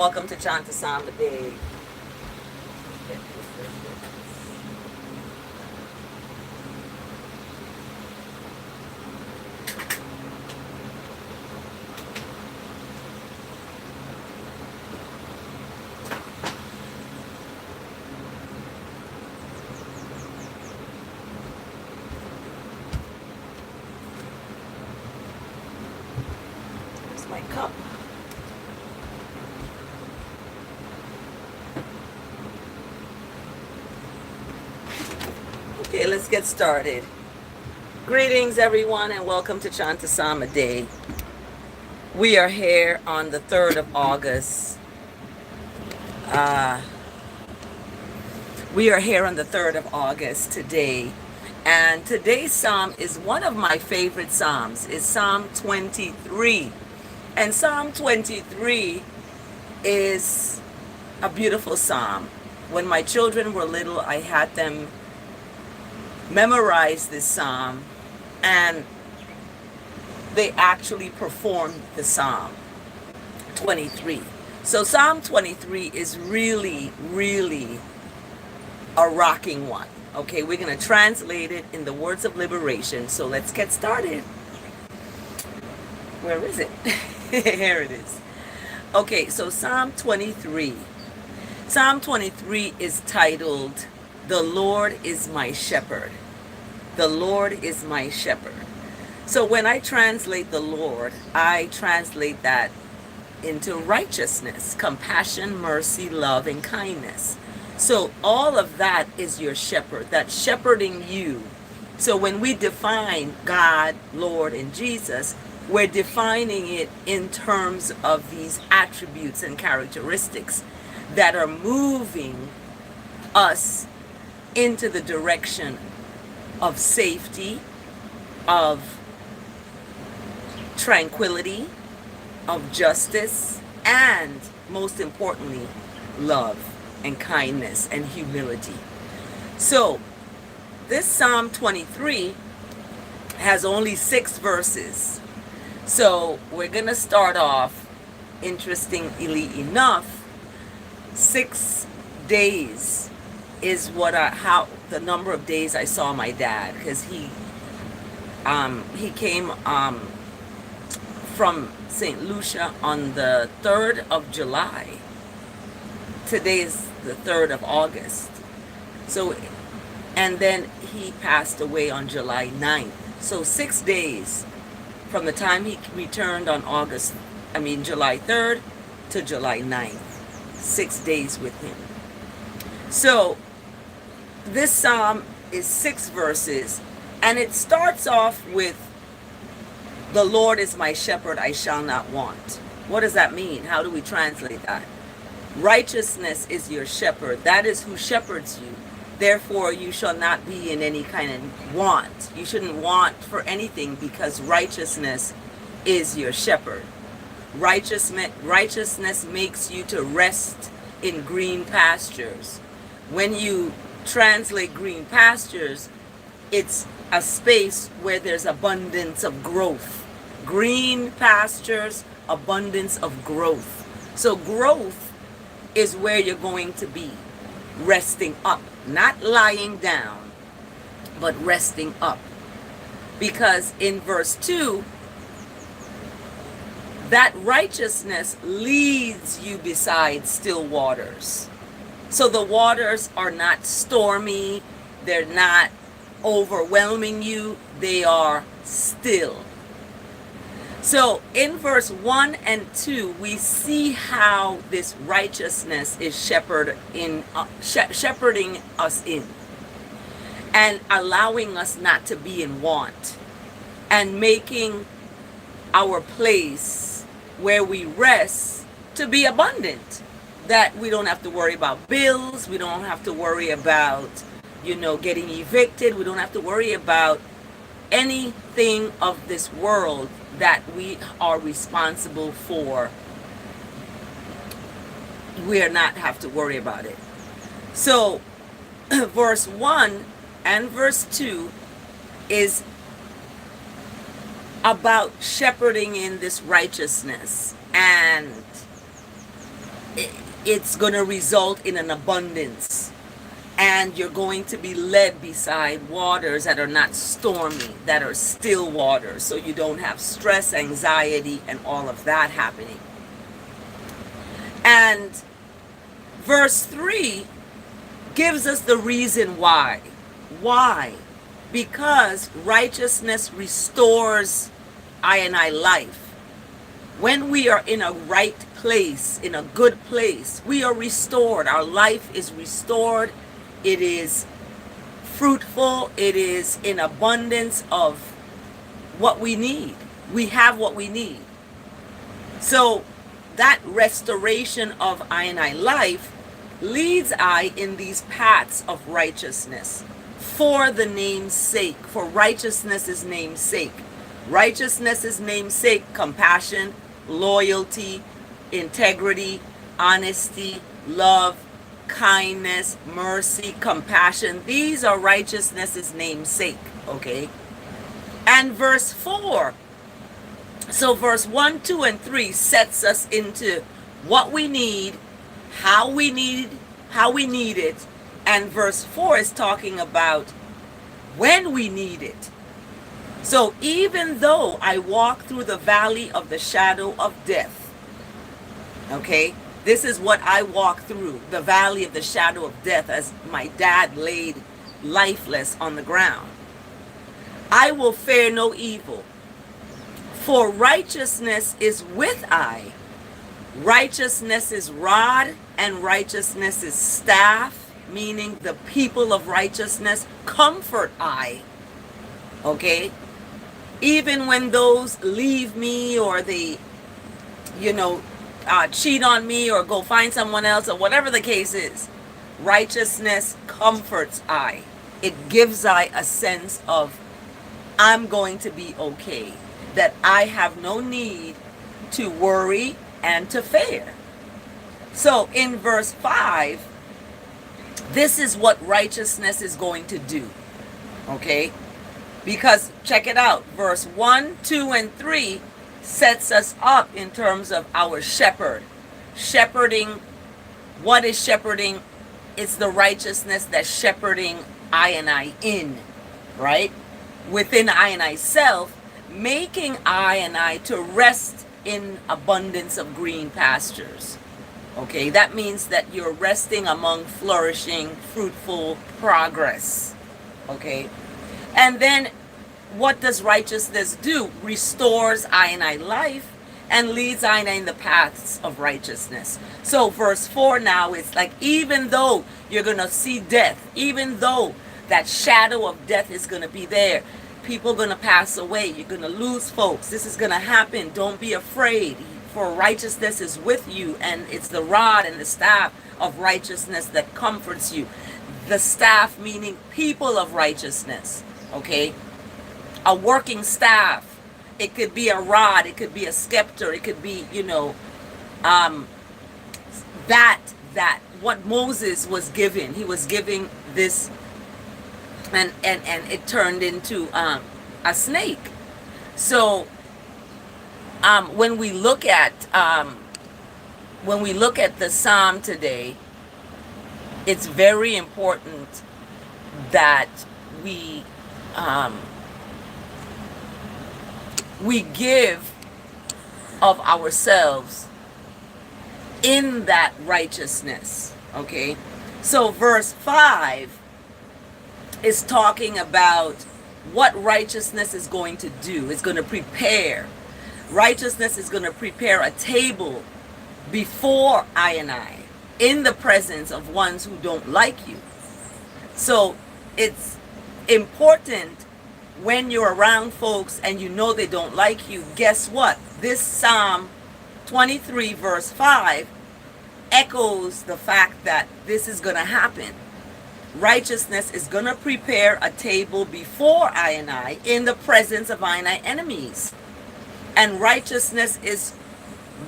welcome to Chant today. Here's my cup. Okay, let's get started. Greetings, everyone, and welcome to Chant Day. We are here on the 3rd of August. We are here on the 3rd of August today. And today's psalm is one of my favorite psalms. It's Psalm 23. And Psalm 23 is a beautiful psalm. When my children were little, I had them memorize this psalm, and they actually performed the Psalm 23. So Psalm 23 is really, really a rocking one. Okay, we're going to translate it in the words of liberation. So let's get started. Where is it? Here it is. Okay, so Psalm 23. Psalm 23 is titled, "The Lord is my shepherd." The Lord is my shepherd. So when I translate the Lord, I translate that into righteousness, compassion, mercy, love, and kindness. So all of that is your shepherd, that's shepherding you. So when we define God, Lord, and Jesus, we're defining it in terms of these attributes and characteristics that are moving us into the direction of safety, of tranquility, of justice, and most importantly, love and kindness and humility. So this Psalm 23 has only 6 verses. So we're going to start off, interestingly enough, 6 days is how the number of days I saw my dad, because he came from St. Lucia on the 3rd of July. Today is the 3rd of August. So, and then he passed away on July 9th. So 6 days from the time he returned on July 3rd to July 9th. 6 days with him. So this psalm is 6 verses, and it starts off with, "The Lord is my shepherd, I shall not want." What does that mean? How do we translate that? Righteousness is your shepherd. That is who shepherds you. Therefore, you shall not be in any kind of want. You shouldn't want for anything, because righteousness is your shepherd. Righteousness makes you to rest in green pastures. When you translate green pastures, it's a space where there's abundance of growth. Green pastures, abundance of growth. So growth is where you're going to be, resting up, not lying down, but resting up. Because in verse 2, that righteousness leads you beside still waters. So the waters are not stormy, they're not overwhelming you, they are still. So in verse 1 and 2, we see how this righteousness is shepherding us in, and allowing us not to be in want, and making our place where we rest to be abundant. That we don't have to worry about bills, we don't have to worry about, getting evicted, we don't have to worry about anything of this world that we are responsible for. We are not have to worry about it. So verse 1 and verse 2 is about shepherding in this righteousness and it's going to result in an abundance. And you're going to be led beside waters that are not stormy, that are still waters, so you don't have stress, anxiety, and all of that happening. And verse 3 gives us the reason why. Why? Because righteousness restores I and I life. When we are in a right place, in a good place, we are restored. Our life is restored. It is fruitful. It is in abundance of what we need. We have what we need. So that restoration of I and I life leads I in these paths of righteousness for the name's sake, for righteousness' name's sake. Righteousness' name's sake, compassion, loyalty, integrity, honesty, love, kindness, mercy, compassion. These are righteousness' name's sake, okay? And verse 4. So verse 1, 2, and 3 sets us into what we need, how we need it. And verse 4 is talking about when we need it. So even though I walk through the valley of the shadow of death, okay, this is what I walk through, the valley of the shadow of death, as my dad laid lifeless on the ground. I will fear no evil, for righteousness is with I. Righteousness is rod and righteousness is staff, meaning the people of righteousness comfort I. Okay? Even when those leave me or they, cheat on me or go find someone else or whatever the case is, righteousness comforts I. It gives I a sense of I'm going to be okay, that I have no need to worry and to fear. So in verse 5, this is what righteousness is going to do. Okay? Because check it out, verse 1, 2, and 3 sets us up in terms of our shepherd. Shepherding, what is shepherding? It's the righteousness that's shepherding I and I in, right? Within I and I self, making I and I to rest in abundance of green pastures. Okay, that means that you're resting among flourishing, fruitful progress. Okay, and then what does righteousness do? Restores I and I life and leads I and I in the paths of righteousness. So verse 4 now is like, even though you're going to see death, even though that shadow of death is going to be there, people are going to pass away, you're going to lose folks, this is going to happen, don't be afraid, for righteousness is with you, and it's the rod and the staff of righteousness that comforts you. The staff meaning people of righteousness, okay? A working staff. It could be a rod, it could be a scepter, it could be, that what Moses was given. He was giving this, and it turned into a snake. So when we look at the psalm today, it's very important that we give of ourselves in that righteousness. Okay, so verse 5 is talking about what righteousness is going to do. It's going to prepare. Righteousness is going to prepare a table before I and I, in the presence of ones who don't like you. So it's important when you're around folks and you know they don't like you. Guess what? This Psalm 23 verse 5 echoes the fact that this is going to happen. Righteousness is going to prepare a table before I and I in the presence of I and I enemies. And righteousness is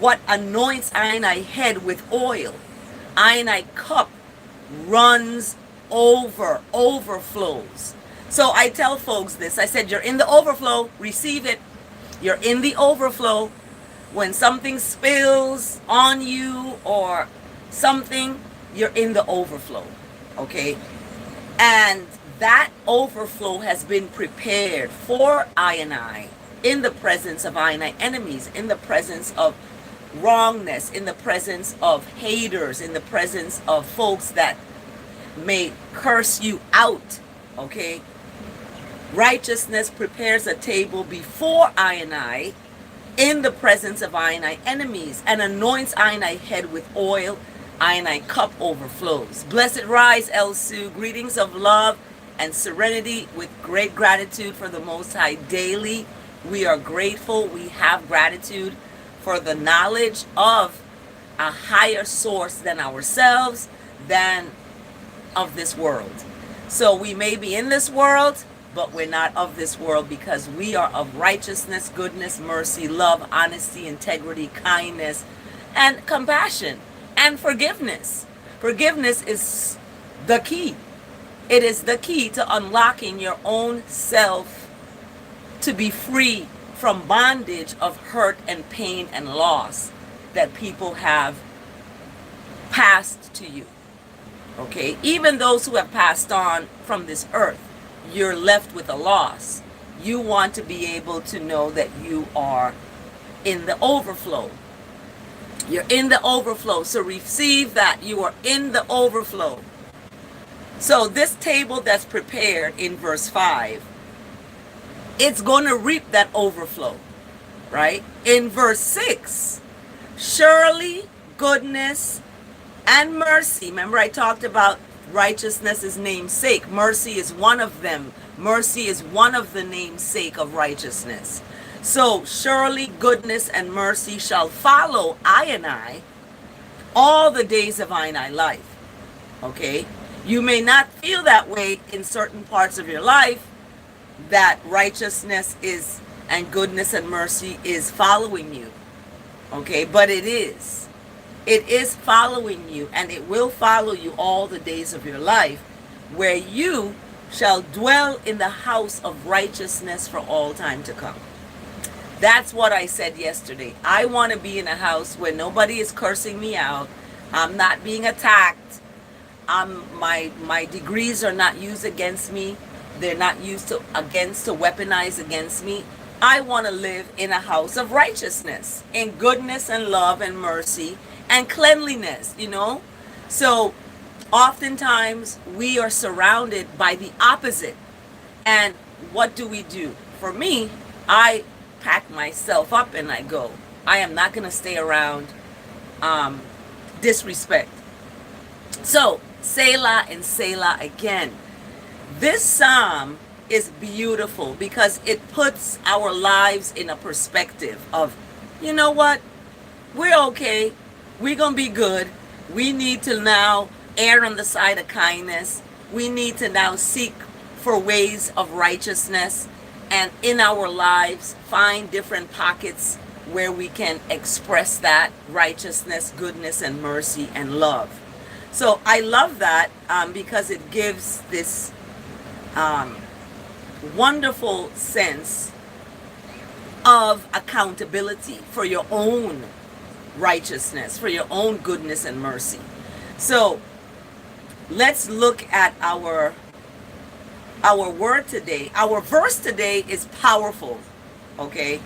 what anoints I and I head with oil. I and I cup runs over, overflows. So I tell folks this. I said, you're in the overflow, receive it. You're in the overflow, When something spills on you or something, you're in the overflow, okay? And that overflow has been prepared for I and I in the presence of I and I enemies, in the presence of wrongness, in the presence of haters, in the presence of folks that may curse you out, okay? Righteousness prepares a table before I and I in the presence of I and I enemies, and anoints I and I head with oil. I and I cup overflows. Blessed rise, El Sue. Greetings of love and serenity with great gratitude for the Most High daily. We are grateful. We have gratitude for the knowledge of a higher source than ourselves, than of this world. So we may be in this world, but we're not of this world, because we are of righteousness, goodness, mercy, love, honesty, integrity, kindness, and compassion, and forgiveness. Forgiveness is the key. It is the key to unlocking your own self to be free from bondage of hurt and pain and loss that people have passed to you. Okay? Even those who have passed on from this earth, you're left with a loss. You want to be able to know that you are in the overflow. You're in the overflow. So receive that you are in the overflow. So this table that's prepared in verse 5, it's going to reap that overflow, right? In verse 6, surely goodness and mercy. Remember I talked about righteousness is namesake. Mercy is one of them. Mercy is one of the namesake of righteousness. So surely goodness and mercy shall follow I and I all the days of I and I life. Okay? You may not feel that way in certain parts of your life, that righteousness is and goodness and mercy is following you. Okay? But it is. It is following you, and it will follow you all the days of your life, where you shall dwell in the house of righteousness for all time to come. That's what I said yesterday. I want to be in a house where nobody is cursing me out. I'm not being attacked. My degrees are not used against me. They're not used to weaponize against me. I want to live in a house of righteousness, in goodness and love and mercy and cleanliness, you know. So oftentimes we are surrounded by the opposite. And what do we do? For me, I pack myself up and I go. I am not going to stay around disrespect. So Selah and Selah again. This psalm is beautiful because it puts our lives in a perspective of, you know what, we're okay, we're gonna be good. We need to now err on the side of kindness. We need to now seek for ways of righteousness, and in our lives find different pockets where we can express that righteousness, goodness, and mercy and love. So I love that because it gives this wonderful sense of accountability for your own righteousness, for your own goodness and mercy. So let's look at our word today. Our verse today is powerful. Okay,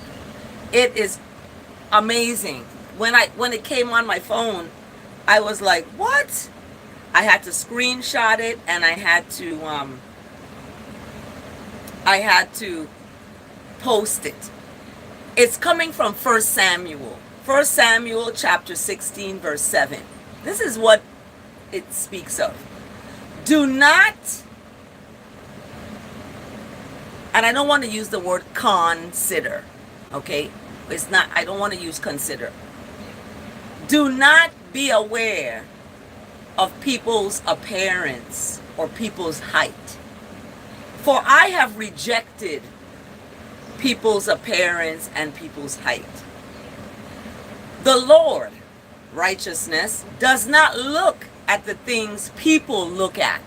it is amazing. When it came on my phone, I was like, what? I had to screenshot it, and I had to post it. It's coming from 1 Samuel. 1 Samuel chapter 16 verse 7. This is what it speaks of. Do not, and I don't want to use the word consider, okay? It's not, I don't want to use consider. Do not be aware of people's appearance or people's height. For I have rejected people's appearance and people's height. The Lord, righteousness, does not look at the things people look at.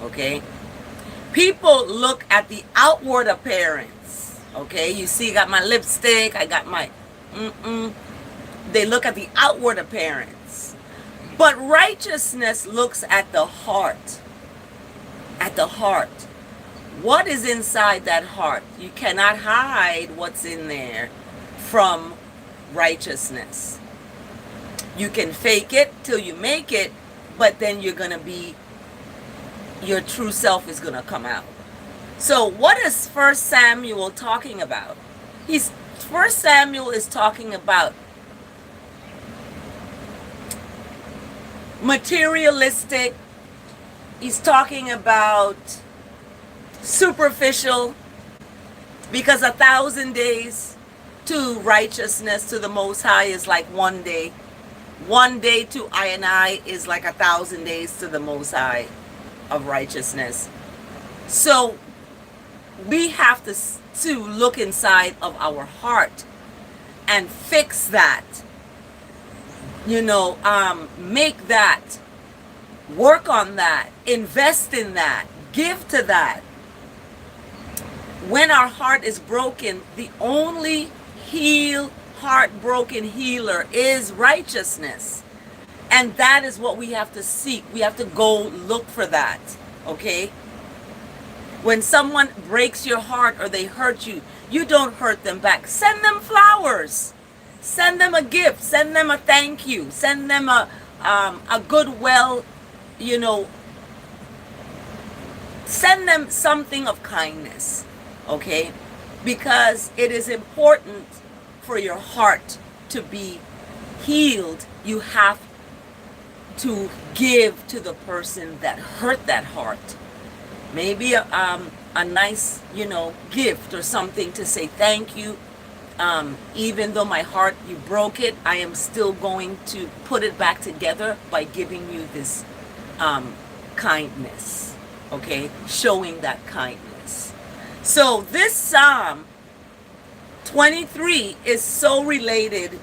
Okay? People look at the outward appearance. Okay? You see, I got my lipstick, I got my They look at the outward appearance. But righteousness looks at the heart. At the heart. What is inside that heart? You cannot hide what's in there from righteousness. You can fake it till you make it, but then your true self is going to come out. So what is 1 Samuel talking about? 1 Samuel is talking about materialistic. He's talking about superficial, because 1,000 days to righteousness, to the Most High, is like one day. One day to I and I is like 1,000 days to the Most High of righteousness. So we have to look inside of our heart and fix that. Make that, work on that, invest in that, give to that. When our heart is broken, the only heartbroken healer is righteousness. And that is what we have to seek. We have to go look for that. Okay? When someone breaks your heart or they hurt you, you don't hurt them back. Send them flowers. Send them a gift. Send them a thank you. Send them a goodwill, send them something of kindness. Okay? Because it is important for your heart to be healed. You have to give to the person that hurt that heart. Maybe a nice, gift or something to say thank you. Even though my heart, you broke it, I am still going to put it back together by giving you this kindness. Okay? Showing that kindness. So this Psalm 23 is so related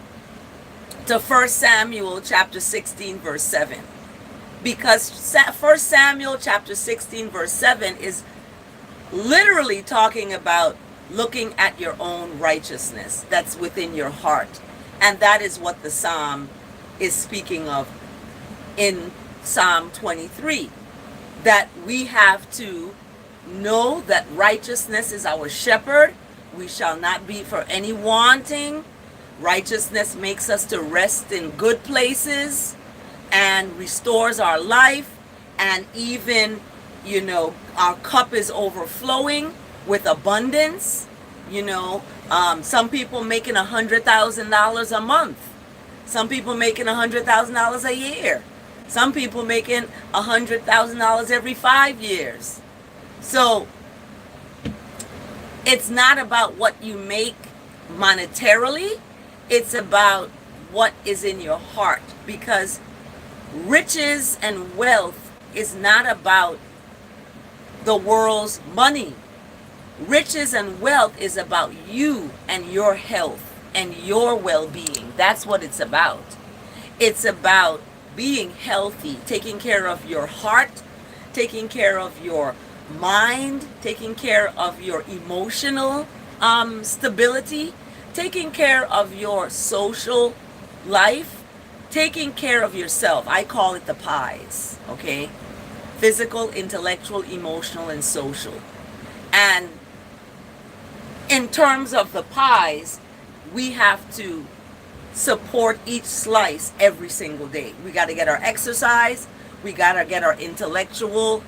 to 1 Samuel chapter 16 verse 7. Because 1 Samuel chapter 16 verse 7 is literally talking about looking at your own righteousness that's within your heart. And that is what the Psalm is speaking of in Psalm 23. That we have to know that righteousness is our shepherd. We shall not be for any wanting. Righteousness makes us to rest in good places and restores our life. And even, our cup is overflowing with abundance. Some people making $100,000 a month. Some people making $100,000 a year. Some people making $100,000 every 5 years. So it's not about what you make monetarily. It's about what is in your heart. Because riches and wealth is not about the world's money. Riches and wealth is about you and your health and your well-being. That's what it's about. It's about being healthy, taking care of your heart, taking care of your mind, taking care of your emotional stability, taking care of your social life, taking care of yourself. I call it the pies, okay? Physical, intellectual, emotional, and social. And in terms of the pies, we have to support each slice every single day. We got to get our exercise. We got to get our intellectual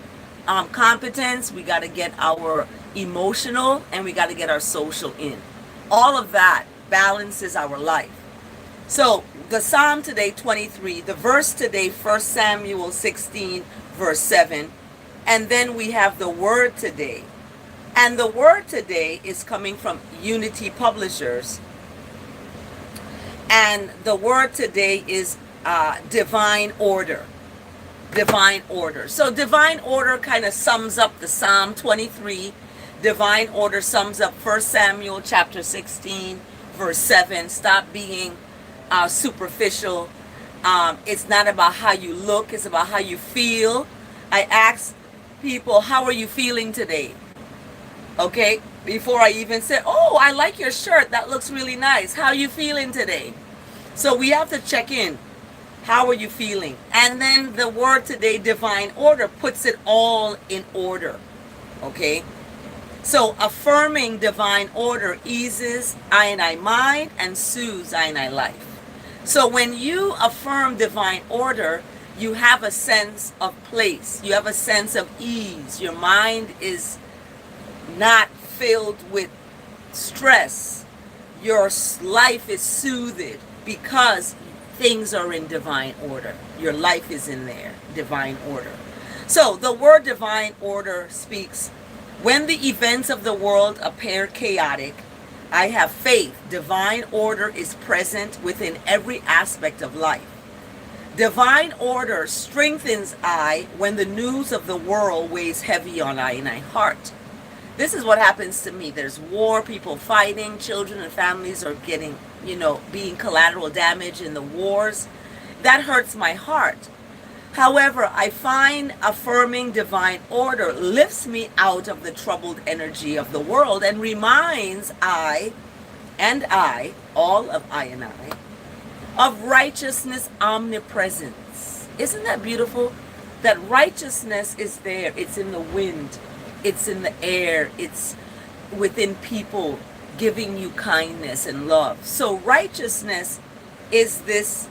competence. We got to get our emotional, and we got to get our social in. All of that balances our life. So the Psalm today, 23, the verse today, 1 Samuel 16, verse 7. And then we have the word today. And the word today is coming from Unity Publishers. And the word today is divine order. Divine order. So divine order kind of sums up the Psalm 23. Divine order sums up 1 Samuel chapter 16, verse 7. Stop being superficial. It's not about how you look. It's about how you feel. I ask people, how are you feeling today? Okay? before I even say, oh, I like your shirt. That looks really nice. How are you feeling today? So we have to check in. How are you feeling? And then the word today, divine order, puts it all in order. Okay? So affirming divine order eases I and I mind and soothes I and I life. So when you affirm divine order, you have a sense of place. You have a sense of ease. Your mind is not filled with stress. Your life is soothed because things are in divine order. Your life is in there, divine order. So the word divine order speaks, when the events of the world appear chaotic, I have faith. Divine order is present within every aspect of life. Divine order strengthens I when the news of the world weighs heavy on I and I heart. This is what happens to me. There's war, people fighting, children and families are getting, being collateral damage in the wars. That hurts my heart. However, I find affirming divine order lifts me out of the troubled energy of the world and reminds all of I and I, of righteousness omnipresence. Isn't that beautiful? That righteousness is there. It's in the wind. It's in the air. It's within people giving you kindness and love. So righteousness is this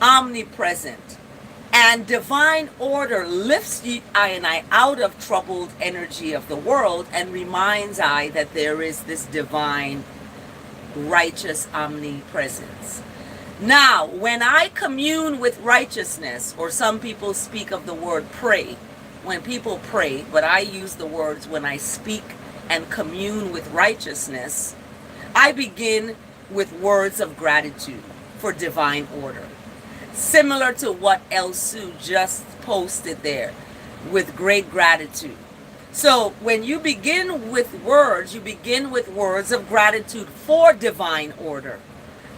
omnipresent. And divine order lifts I and I out of troubled energy of the world and reminds I that there is this divine, righteous omnipresence. Now, when I commune with righteousness, or some people speak of the word pray, when people pray, but I use the words when I speak and commune with righteousness, I begin with words of gratitude for divine order. Similar to what El Sue just posted there, with great gratitude. So when you begin with words, you begin with words of gratitude for divine order.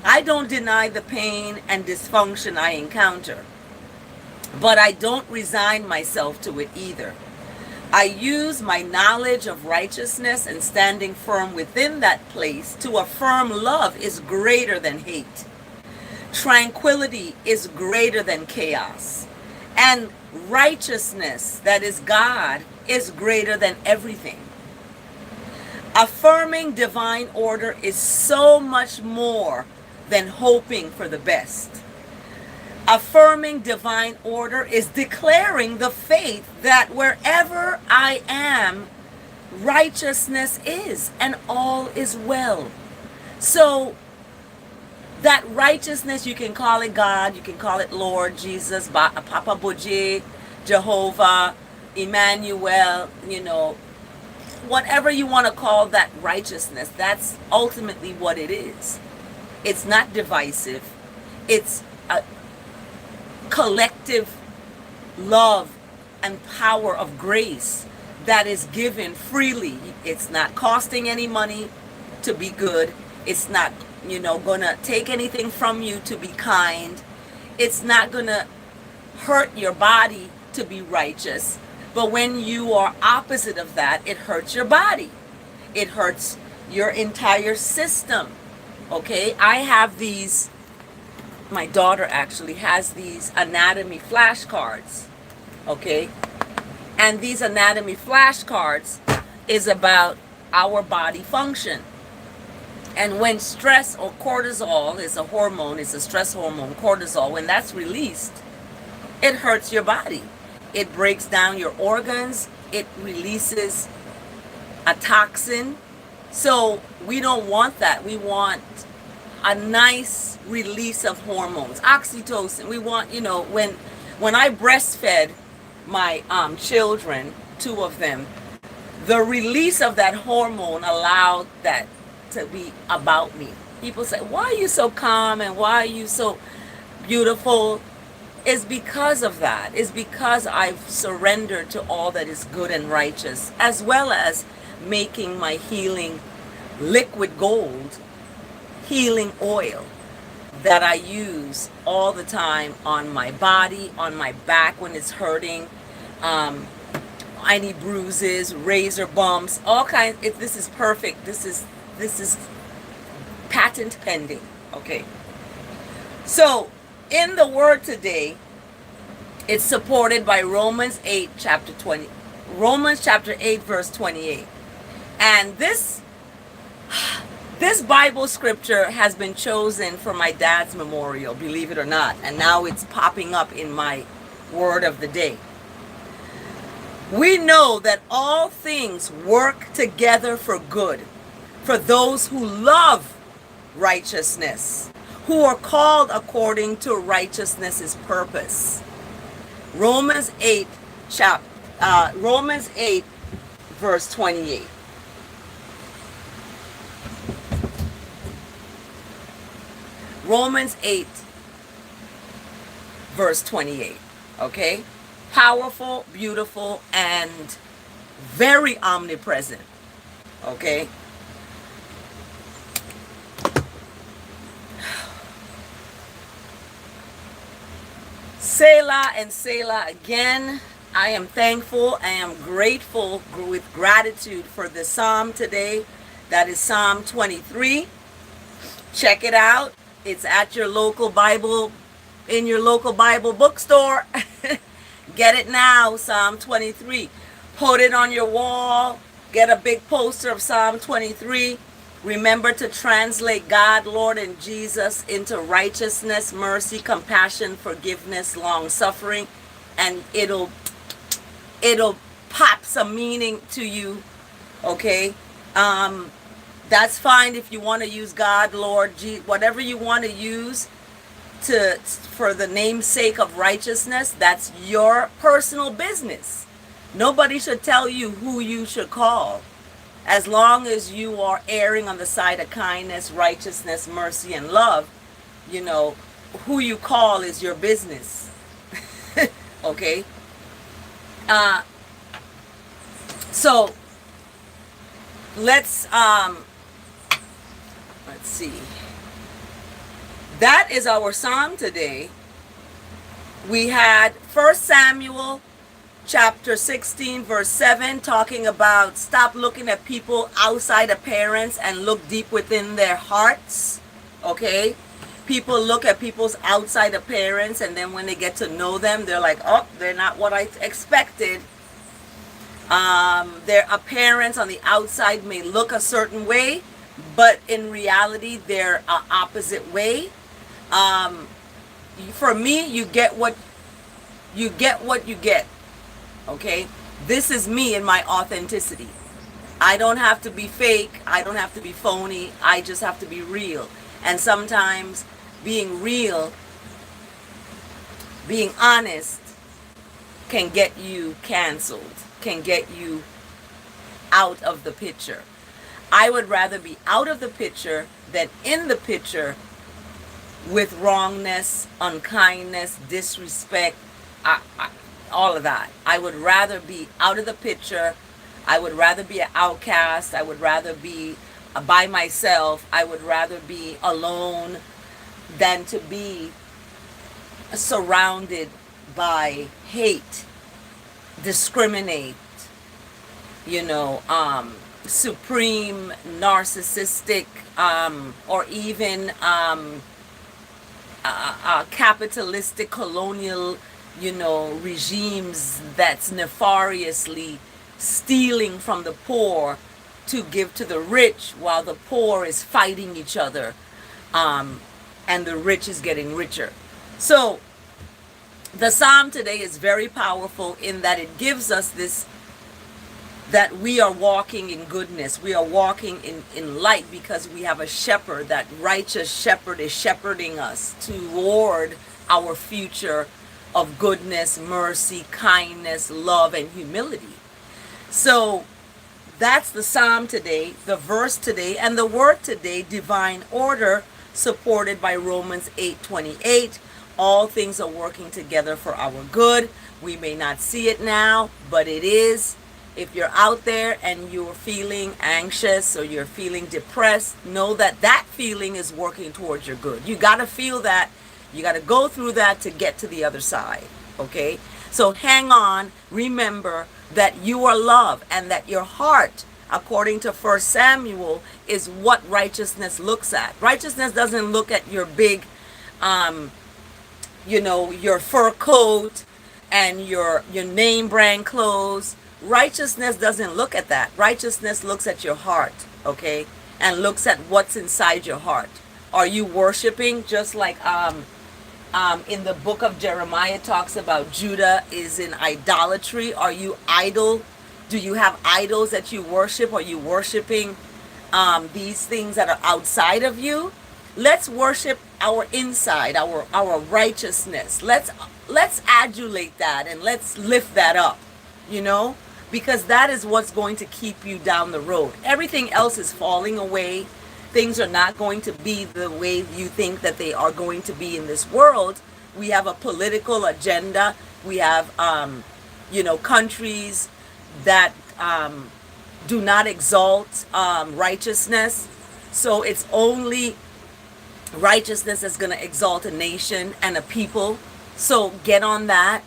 I don't deny the pain and dysfunction I encounter, but I don't resign myself to it either. I use my knowledge of righteousness and standing firm within that place to affirm love is greater than hate. Tranquility is greater than chaos. And righteousness, that is God, is greater than everything. Affirming divine order is so much more than hoping for the best. Affirming divine order is declaring the faith that wherever I am, righteousness is and all is well. So that righteousness, you can call it God, you can call it Lord, Jesus, Papa Boje, Jehovah, Emmanuel, whatever you want to call that righteousness, that's ultimately what it is. It's not divisive. It's a collective love and power of grace that is given freely. It's not costing any money to be good. It's not gonna take anything from you to be kind. It's not gonna hurt your body to be righteous. But when you are opposite of that, it hurts your body. It hurts your entire system. Okay, I have these, my daughter actually has these anatomy flashcards. Okay, and these anatomy flashcards is about our body function. And when stress or cortisol is a hormone, it's a stress hormone, cortisol, when that's released, it hurts your body. It breaks down your organs. It releases a toxin. So we don't want that. We want a nice release of hormones, oxytocin. We want, when I breastfed my children, 2 of them, the release of that hormone allowed that to be about me. People say, why are you so calm and why are you so beautiful? It's because of that. It's because I've surrendered to all that is good and righteous, as well as making my healing liquid gold, healing oil that I use all the time on my body, on my back when it's hurting, any bruises, razor bumps, all kinds. This is perfect. This is patent pending. Okay. So in the word today, it's supported by Romans 8 chapter 20. Romans chapter 8 verse 28. And this Bible scripture has been chosen for my dad's memorial, believe it or not. And now it's popping up in my word of the day. We know that all things work together for good, for those who love righteousness, who are called according to righteousness' purpose. Romans 8 verse 28. Romans 8 verse 28. Okay? Powerful, beautiful, and very omnipresent. Okay? Selah and Selah again. I am thankful. I am grateful with gratitude for the psalm today. That is Psalm 23. Check it out. It's at your local Bible, in your local Bible bookstore. Get it now, Psalm 23. Put it on your wall. Get a big poster of Psalm 23. Remember to translate God, Lord, and Jesus into righteousness, mercy, compassion, forgiveness, long suffering, and it'll pop some meaning to you. Okay? That's fine if you want to use God, Lord, whatever you want to use for the namesake of righteousness. That's your personal business. Nobody should tell you who you should call. As long as you are erring on the side of kindness, righteousness, mercy, and love, who you call is your business. Okay? So let's see. That is our psalm today. We had 1 Samuel chapter 16 verse 7 talking about stop looking at people outside appearance and look deep within their hearts. Okay? People look at people's outside appearance, and then when they get to know them, they're like, oh, they're not what I expected. Their appearance on the outside may look a certain way, but in reality, they're opposite way. For me, you get what you get. Okay? This is me in my authenticity. I don't have to be fake. I don't have to be phony. I just have to be real. And sometimes being real, being honest, can get you canceled, can get you out of the picture. I would rather be out of the picture than in the picture with wrongness, unkindness, disrespect, all of that. I would rather be out of the picture. I would rather be an outcast. I would rather be by myself. I would rather be alone than to be surrounded by hate, discriminate, supreme narcissistic, or even capitalistic colonial, regimes that's nefariously stealing from the poor to give to the rich, while the poor is fighting each other, and the rich is getting richer. So the psalm today is very powerful in that it gives us this, that we are walking in goodness. We are walking in light because we have a shepherd. That righteous shepherd is shepherding us toward our future of goodness, mercy, kindness, love, and humility. So that's the psalm today, the verse today, and the word today, divine order, supported by Romans 8:28. All things are working together for our good. We may not see it now, but it is. If you're out there and you're feeling anxious or you're feeling depressed, know that that feeling is working towards your good. You got to feel that You got to go through that to get to the other side. Okay? So hang on. Remember that you are loved and that your heart, according to 1 Samuel, is what righteousness looks at. Righteousness doesn't look at your big, your fur coat and your name brand clothes. Righteousness doesn't look at that. Righteousness looks at your heart, okay? And looks at what's inside your heart. Are you worshiping just like in the book of Jeremiah talks about Judah is in idolatry? Are you idol? Do you have idols that you worship? Are you worshiping these things that are outside of you? Let's worship our inside, our righteousness. Let's adulate that and let's lift that up, because that is what's going to keep you down the road. Everything else is falling away. Things are not going to be the way you think that they are going to be in this world. We have a political agenda. We have, countries that do not exalt righteousness. So it's only righteousness that's going to exalt a nation and a people. So get on that,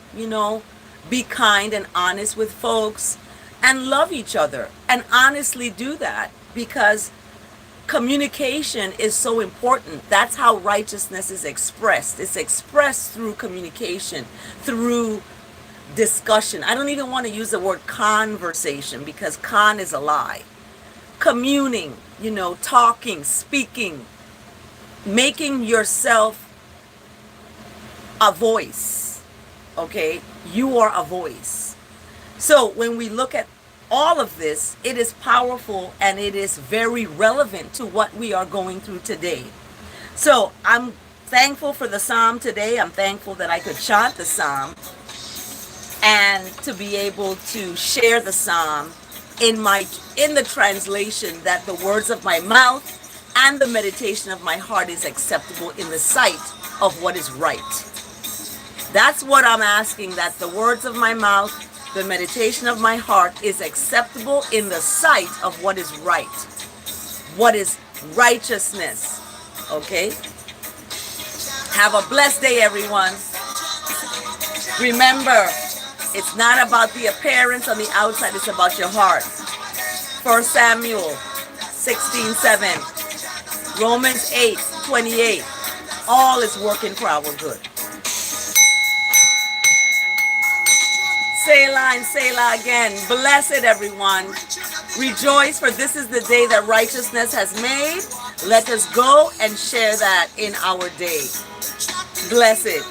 be kind and honest with folks and love each other and honestly do that, because communication is so important. That's how righteousness is expressed. It's expressed through communication, through discussion. I don't even want to use the word conversation because con is a lie. Communing, talking, speaking, making yourself a voice, okay? You are a voice. So when we look at all of this, it is powerful and it is very relevant to what we are going through today. So I'm thankful for the psalm today. I'm thankful that I could chant the psalm and to be able to share the psalm in the translation that the words of my mouth and the meditation of my heart is acceptable in the sight of what is right. That's what I'm asking, that the words of my mouth, the meditation of my heart is acceptable in the sight of what is right. What is righteousness. Okay? Have a blessed day, everyone. Remember, it's not about the appearance on the outside, it's about your heart. 1 Samuel 16:7. Romans 8:28. All is working for our good. Selah and Selah again. Blessed everyone. Rejoice, for this is the day that righteousness has made. Let us go and share that in our day. Blessed.